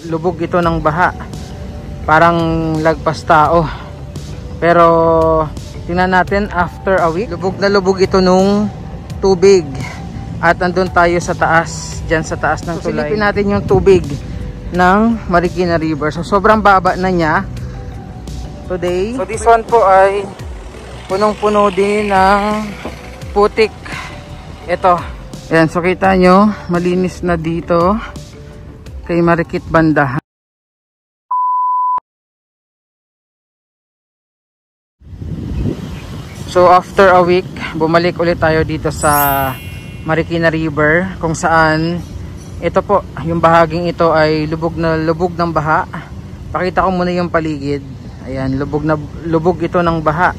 Lubog ito ng baha. Parang lagpas tao. Pero tingnan natin after a week. Lubog na lubog ito nung tubig. At andun tayo sa taas, dyan sa taas ng tulay. Silipin natin yung tubig ng Marikina River. So sobrang baba na niya today. So this one po ay punong-puno din ng putik. Ito. Ayan, so kita nyo, malinis na dito kay Marikit Banda. So after a week, bumalik ulit tayo dito sa Marikina River, kung saan ito po, yung bahaging ito ay lubog na lubog ng baha. Pakita ko muna yung paligid. Ayan, lubog ito ng baha.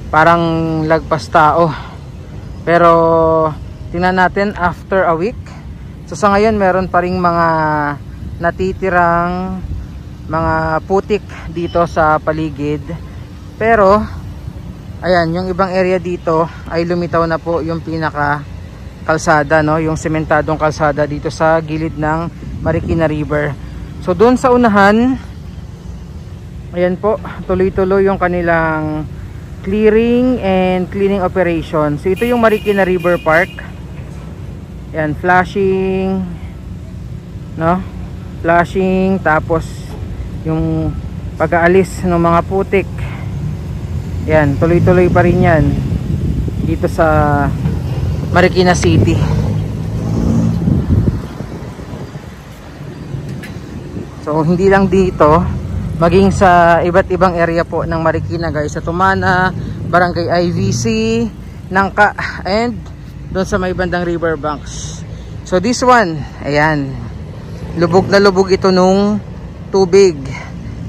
Parang lagpas tao. Pero tingnan natin after a week. So sa ngayon meron pa ring mga natitirang mga putik dito sa paligid. Pero ayan, yung ibang area dito ay lumitaw na po yung pinaka kalsada, no? Yung sementadong kalsada dito sa gilid ng Marikina River. So doon sa unahan, ayan po, tuloy-tuloy yung kanilang clearing and cleaning operation. So ito yung Marikina River Park. Yan, flashing, no? Flashing, tapos yung pag-aalis ng mga putik. Yan, tuloy-tuloy pa rin yan dito sa Marikina City. So hindi lang dito, maging sa iba't ibang area po ng Marikina, guys, sa Tumana, Barangay IVC, Nangka, and doon sa may bandang riverbanks. So this one, ayan, lubog na lubog ito nung tubig.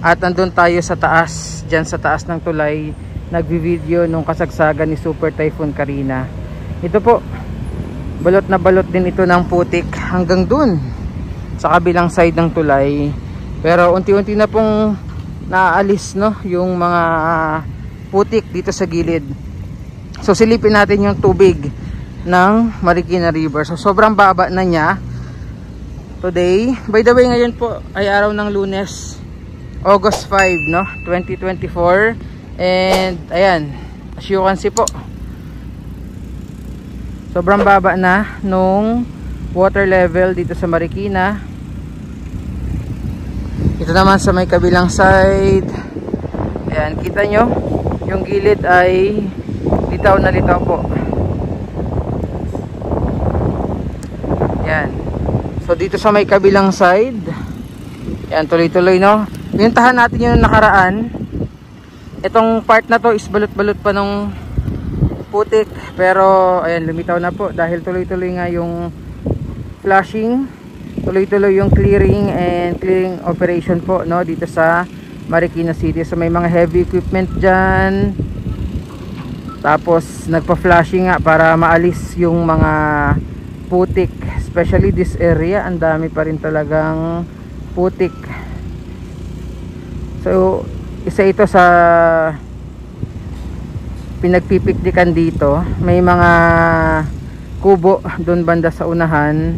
At andun tayo sa taas, dyan sa taas ng tulay, nagbi-video nung kasagsagan ni Super Typhoon Karina. Ito po, balot na balot din ito ng putik hanggang dun sa kabilang side ng tulay. Pero unti-unti na pong naaalis, no, yung mga putik dito sa gilid. So silipin natin yung tubig ng Marikina River. So sobrang baba na niya today. By the way, ngayon po ay araw ng Lunes, August 5, no, 2024. And ayan, as you can see po, sobrang baba na nung water level dito sa Marikina. Ito naman sa may kabilang side. Ayan, kita nyo, yung gilid ay litaw na litaw po. Yan. So dito sa may kabilang side, yan, tuloy-tuloy, no. Pinuntahan natin yung nakaraan. Itong part na to is balot-balot pa nung putik, pero ayan, lumitaw na po dahil tuloy-tuloy nga yung flushing, tuloy-tuloy yung clearing and clearing operation po, no, dito sa Marikina City. So may mga heavy equipment dyan, tapos nagpa-flushing nga para maalis yung mga putik. Especially this area, ang dami pa rin talagang putik. So isa ito sa pinagpipiknikan dito. May mga kubo doon banda sa unahan.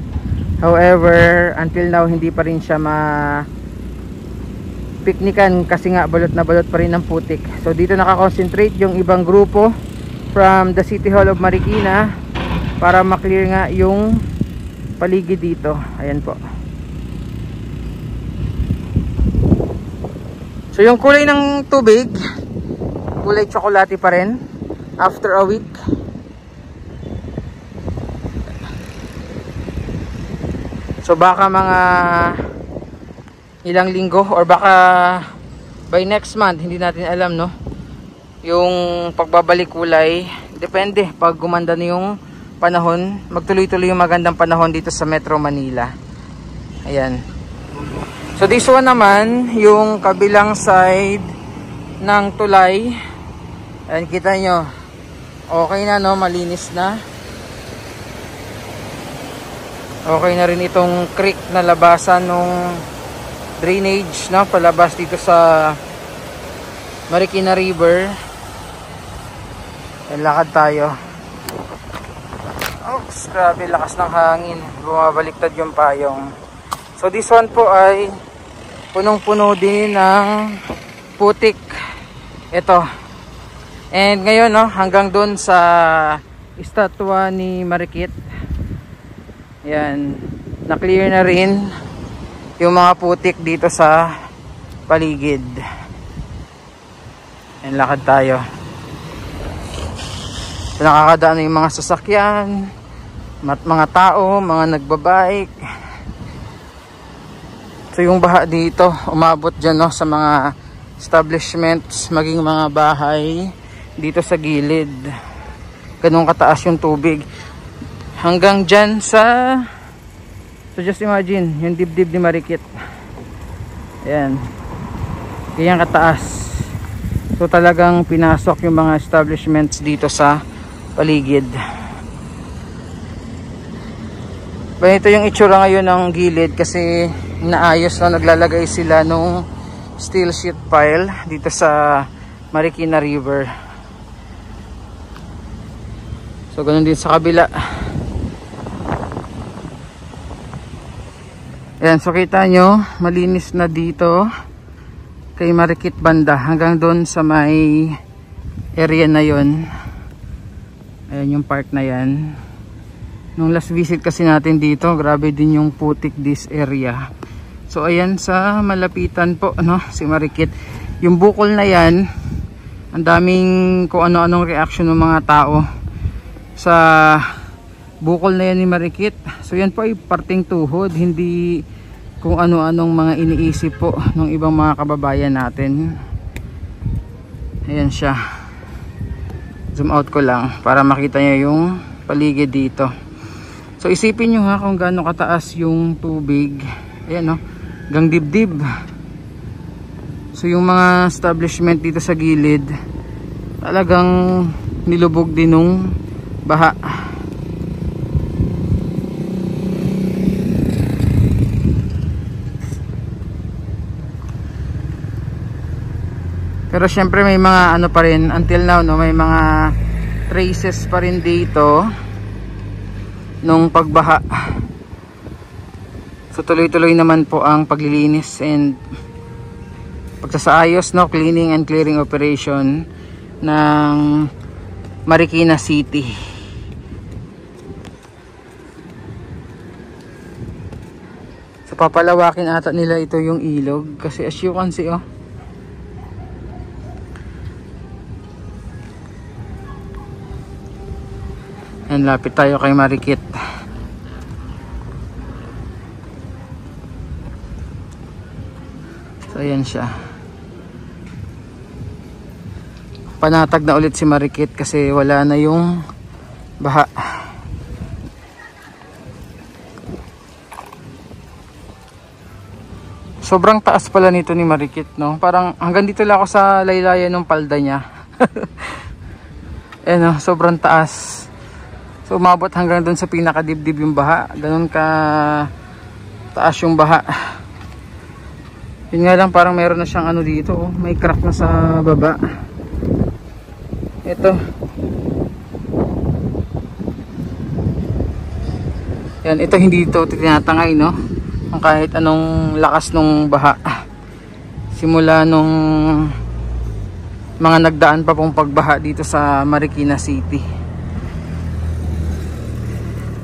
However, until now hindi pa rin siya piknikan kasi nga balot na balot pa rin ng putik. So dito nakakonsentrate yung ibang grupo from the City Hall of Marikina para maklear nga yung paligid dito. Ayan po. So yung kulay ng tubig, kulay tsokolate pa rin after a week. So baka mga ilang linggo or baka by next month, hindi natin alam, no, yung pagbabalik kulay. Depende pag gumanda na yung panahon, magtuloy-tuloy yung magandang panahon dito sa Metro Manila. Ayan. So this one naman, yung kabilang side ng tulay. Ayan, kita nyo, okay na, no, malinis na. Okay na rin itong creek na labasan nung drainage, no, palabas dito sa Marikina River. Ayan, lakad tayo. Oops, grabe, lakas ng hangin, bumabaliktad yung payong. So this one po ay punong-puno din ng putik. Ito. And ngayon no, hanggang doon sa estatwa ni Marikit. Yan. Na-clear na rin yung mga putik dito sa paligid. And lakad tayo. So, nakakadaan na yung mga sasakyan, mga tao, mga nagbabike. So yung baha dito umabot dyan no, sa mga establishments, maging mga bahay dito sa gilid. Ganun kataas yung tubig hanggang dyan sa, so just imagine yung dibdib ni Marikit. Ayan, ganyan kataas. So talagang pinasok yung mga establishments dito sa paligid. Ganito yung itsura ngayon ng gilid kasi naayos na, naglalagay sila nung steel sheet pile dito sa Marikina River. So ganun din sa kabila. Ayan, so kita nyo malinis na dito kay Marikit banda hanggang doon sa may area na yon. Ayan yung park na yan. Nung last visit kasi natin dito, grabe din yung putik this area. So ayan sa malapitan po no, si Marikit. Yung bukol na yan, ang daming kung ano-anong reaction ng mga tao sa bukol na yan ni Marikit. So yan po ay parting tuhod, hindi kung ano-anong mga iniisip po ng ibang mga kababayan natin. Ayan siya. Zoom out ko lang para makita nyo yung paligid dito. So isipin nyo ha kung gaano kataas yung tubig. Ayan no, hanggang dibdib. So yung mga establishment dito sa gilid talagang nilubog din nung baha. Pero syempre may mga ano pa rin until now no, may mga traces pa rin dito nung pagbaha. So tuloy-tuloy naman po ang paglilinis and pagsasaayos no, cleaning and clearing operation ng Marikina City. So papalawakin ata nila ito yung ilog kasi as you can see oh, and lapit tayo kay Marikit. So ayan siya. Panatag na ulit si Marikit kasi wala na yung baha. Sobrang taas pala nito ni Marikit no. Parang hanggang dito lang ako sa laylayan ng palda niya. Eh no, sobrang taas. So umabot hanggang doon sa pinakadibdib yung baha. Ganun ka taas yung baha. Yun nga lang, parang meron na siyang ano dito oh. May crack na sa baba. Ito. Yan, ito hindi ito tinatangay no. Kung kahit anong lakas nung baha. Simula nung mga nagdaan pa pong pagbaha dito sa Marikina City.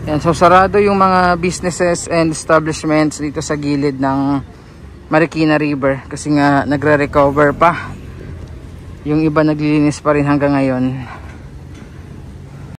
Yan, so sarado yung mga businesses and establishments dito sa gilid ng Marikina River kasi nga nagre-recover pa. Yung iba naglilinis pa rin hanggang ngayon.